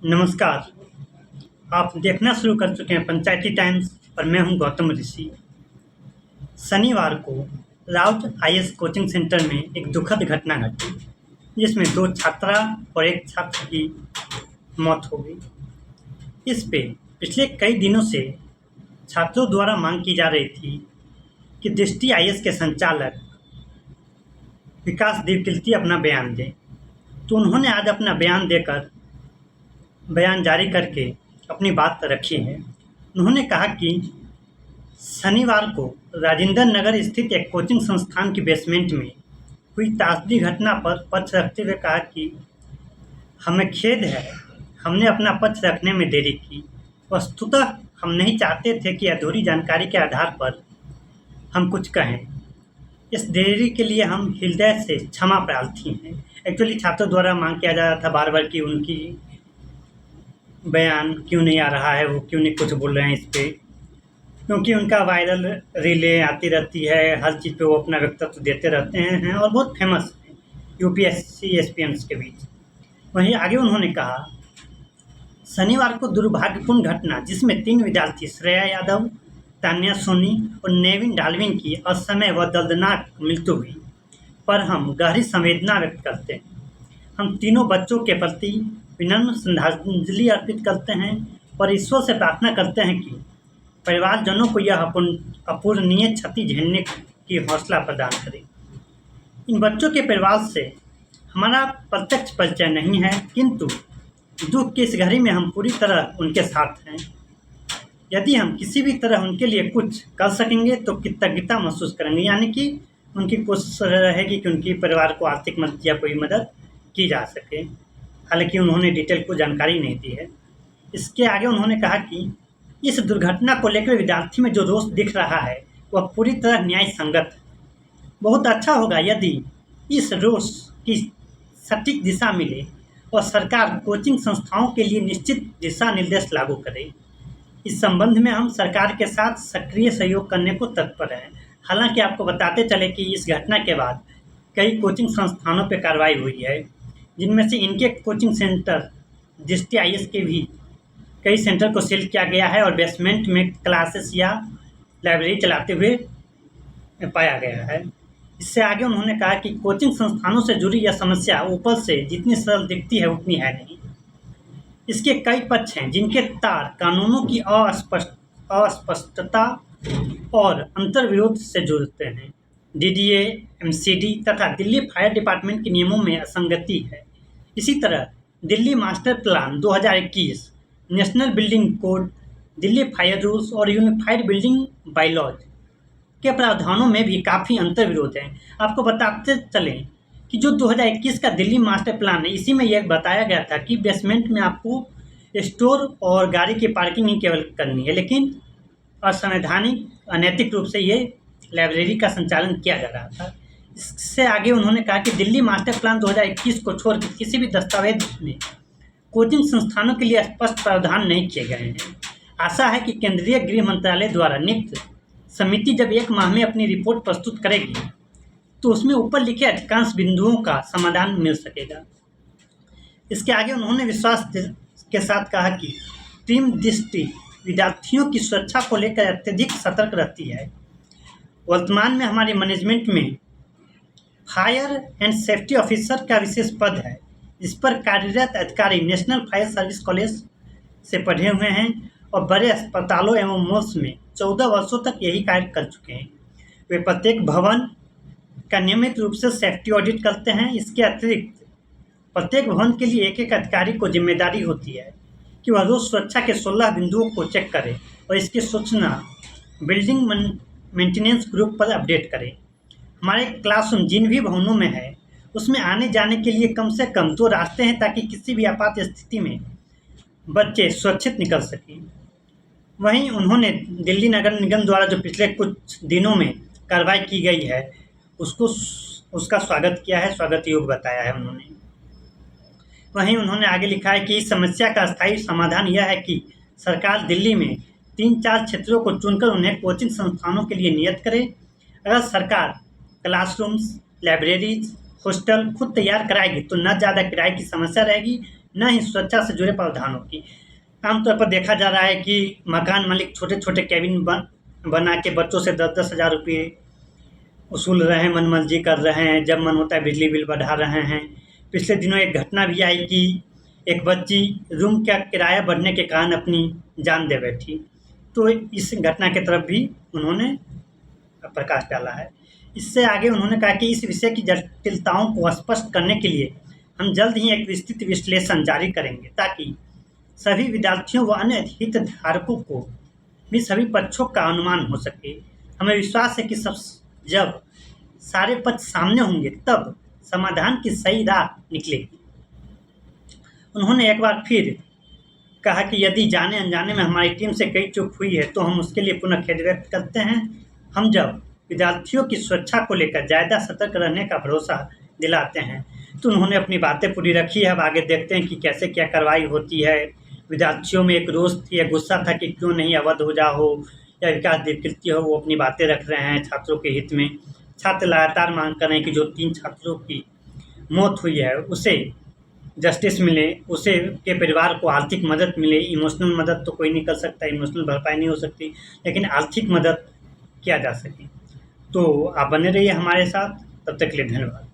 नमस्कार। आप देखना शुरू कर चुके हैं पंचायती टाइम्स और मैं हूं गौतम ऋषि। शनिवार को राउत आईएएस कोचिंग सेंटर में एक दुखद घटना घटी जिसमें 2 छात्रा और 1 छात्र की मौत हो गई। इस पे पिछले कई दिनों से छात्रों द्वारा मांग की जा रही थी कि दृष्टि आईएएस के संचालक विकास देवकीर्ति अपना बयान दें। तो उन्होंने आज अपना बयान जारी करके अपनी बात रखी है। उन्होंने कहा कि शनिवार को राजेंद्र नगर स्थित एक कोचिंग संस्थान की बेसमेंट में हुई त्रासदी घटना पर पक्ष रखते हुए कहा कि हमें खेद है, हमने अपना पक्ष रखने में देरी की। वस्तुतः हम नहीं चाहते थे कि अधूरी जानकारी के आधार पर हम कुछ कहें। इस देरी के लिए हम हृदय से क्षमा प्रार्थी हैं। एक्चुअली छात्रों द्वारा मांग किया जा रहा था बार बार कि उनकी बयान क्यों नहीं आ रहा है, वो क्यों नहीं कुछ बोल रहे हैं इस पे, क्योंकि उनका वायरल रीलें आती रहती है, हर चीज़ पे वो अपना वक्तव्य देते रहते हैं और बहुत फेमस हैं यूपीएससी एस्पिरेंट्स के बीच। वहीं आगे उन्होंने कहा, शनिवार को दुर्भाग्यपूर्ण घटना जिसमें 3 विद्यार्थी श्रेया यादव, तान्या सोनी और नेविन डाल्विन की असमय व दर्दनाक मृत्यु हुई पर हम गहरी संवेदना व्यक्त करते हैं। हम तीनों बच्चों के प्रति विनम्र श्रद्धांजलि अर्पित करते हैं और ईश्वर से प्रार्थना करते हैं कि परिवारजनों को यह अपूरणीय क्षति झेलने की हौसला प्रदान करे। इन बच्चों के परिवार से हमारा प्रत्यक्ष परिचय नहीं है, किंतु दुख की इस घड़ी में हम पूरी तरह उनके साथ हैं। यदि हम किसी भी तरह उनके लिए कुछ कर सकेंगे तो कृतज्ञता महसूस करेंगे, यानी कि उनकी कोशिश रहेगी कि उनके परिवार को आर्थिक मदद या कोई मदद की जा सके। हालांकि उन्होंने डिटेल को जानकारी नहीं दी है। इसके आगे उन्होंने कहा कि इस दुर्घटना को लेकर विद्यार्थी में जो रोष दिख रहा है वह पूरी तरह न्याय संगत है। बहुत अच्छा होगा यदि इस रोष की सटीक दिशा मिले और सरकार कोचिंग संस्थाओं के लिए निश्चित दिशा निर्देश लागू करे। इस संबंध में हम सरकार के साथ सक्रिय सहयोग करने को तत्पर हैं। हालांकि आपको बताते चले कि इस घटना के बाद कई कोचिंग संस्थानों पर कार्रवाई हुई है, जिनमें से इनके कोचिंग सेंटर दृष्टि आईएएस के भी कई सेंटर को सील किया गया है और बेसमेंट में क्लासेस या लाइब्रेरी चलाते हुए पाया गया है। इससे आगे उन्होंने कहा कि कोचिंग संस्थानों से जुड़ी यह समस्या ऊपर से जितनी सरल दिखती है उतनी है नहीं। इसके कई पक्ष हैं जिनके तार कानूनों की अस्पष्टता और अंतर्विरोध से जुड़ते हैं। डीडीए, एमसीडी तथा दिल्ली फायर डिपार्टमेंट के नियमों में असंगति है। इसी तरह Delhi master plan 2021, national building code, Delhi fire rules और यूनिफाइड बिल्डिंग बायलॉज के प्रावधानों में भी काफ़ी अंतर्विरोध है। आपको बताते चलें कि जो 2021 का दिल्ली मास्टर प्लान है, इसी में यह बताया गया था कि बेसमेंट में आपको स्टोर और गाड़ी की पार्किंग ही केवल करनी है, लेकिन असंवैधानिक अनैतिक रूप से ये लाइब्रेरी का संचालन किया जा रहा था। इससे आगे उन्होंने कहा कि दिल्ली मास्टर प्लान 2021 को छोड़कर किसी भी दस्तावेज में कोचिंग संस्थानों के लिए स्पष्ट प्रावधान नहीं किए गए हैं। आशा है कि केंद्रीय गृह मंत्रालय द्वारा नियुक्त समिति जब 1 माह में अपनी रिपोर्ट प्रस्तुत करेगी तो उसमें ऊपर लिखे अधिकांश बिंदुओं का समाधान मिल सकेगा। इसके आगे उन्होंने विश्वास के साथ कहा कि टीम दृष्टि विद्यार्थियों की सुरक्षा को लेकर अत्यधिक सतर्क रहती है। वर्तमान में हमारी मैनेजमेंट में फायर एंड सेफ्टी ऑफिसर का विशेष पद है, जिस पर कार्यरत अधिकारी नेशनल फायर सर्विस कॉलेज से पढ़े हुए हैं और बड़े अस्पतालों एवं मॉल्स में 14 वर्षों तक यही कार्य कर चुके हैं। वे प्रत्येक भवन का नियमित रूप से सेफ्टी ऑडिट करते हैं। इसके अतिरिक्त प्रत्येक भवन के लिए एक अधिकारी को जिम्मेदारी होती है कि वह रोज सुरक्षा के 16 बिंदुओं को चेक करे और इसकी सूचना बिल्डिंग मेंटेनेंस ग्रुप पर अपडेट करे। हमारे क्लासरूम जिन भी भवनों में है उसमें आने जाने के लिए कम से कम 2 रास्ते हैं ताकि किसी भी आपात स्थिति में बच्चे सुरक्षित निकल सकें। वहीं उन्होंने दिल्ली नगर निगम द्वारा जो पिछले कुछ दिनों में कार्रवाई की गई है उसका स्वागत किया है, स्वागत योग्य बताया है उन्होंने। वहीं उन्होंने आगे लिखा है कि इस समस्या का स्थायी समाधान यह है कि सरकार दिल्ली में 3-4 क्षेत्रों को चुनकर उन्हें कोचिंग संस्थानों के लिए नियत करे। अगर सरकार क्लासरूम्स, लाइब्रेरीज, हॉस्टल खुद तैयार कराएगी तो न ज़्यादा किराए की समस्या रहेगी, न ही सुरक्षा से जुड़े प्रावधानों की। आमतौर पर देखा जा रहा है कि मकान मालिक छोटे-छोटे केबिन बना के बच्चों से 10-10 हज़ार रुपये वसूल रहे हैं, मनमर्जी कर रहे हैं, जब मन होता है बिजली बिल बढ़ा रहे हैं। पिछले दिनों एक घटना भी आई कि एक बच्ची रूम का किराया बढ़ने के कारण अपनी जान दे बैठी। तो इस घटना की तरफ भी उन्होंने प्रकाश डाला है। इससे आगे उन्होंने कहा कि इस विषय की जटिलताओं को स्पष्ट करने के लिए हम जल्द ही एक विस्तृत विश्लेषण जारी करेंगे, ताकि सभी विद्यार्थियों व अन्य हितधारकों को भी सभी पक्षों का अनुमान हो सके। हमें विश्वास है कि जब सारे पक्ष सामने होंगे तब समाधान की सही राह निकलेगी। उन्होंने एक बार फिर कहा कि यदि जाने अनजाने में हमारी टीम से कई चूक हुई है तो हम उसके लिए पुनः खेद व्यक्त करते हैं। हम जब विद्यार्थियों की सुरक्षा को लेकर ज़्यादा सतर्क रहने का भरोसा दिलाते हैं। तो उन्होंने अपनी बातें पूरी रखी है। अब आगे देखते हैं कि कैसे क्या कार्रवाई होती है। विद्यार्थियों में एक रोष या गुस्सा था कि क्यों नहीं अवध ओझा हो या विकास देवकीर्ति हो, वो अपनी बातें रख रहे हैं छात्रों के हित में। छात्र लगातार मांग कर रहे हैं कि जो 3 छात्रों की मौत हुई है उसे जस्टिस मिले, उसे के परिवार को आर्थिक मदद मिले। इमोशनल मदद तो कोई नहीं कर सकता, इमोशनल भरपाई नहीं हो सकती, लेकिन आर्थिक मदद किया जा सके। तो आप बने रहिए हमारे साथ, तब तक के लिए धन्यवाद।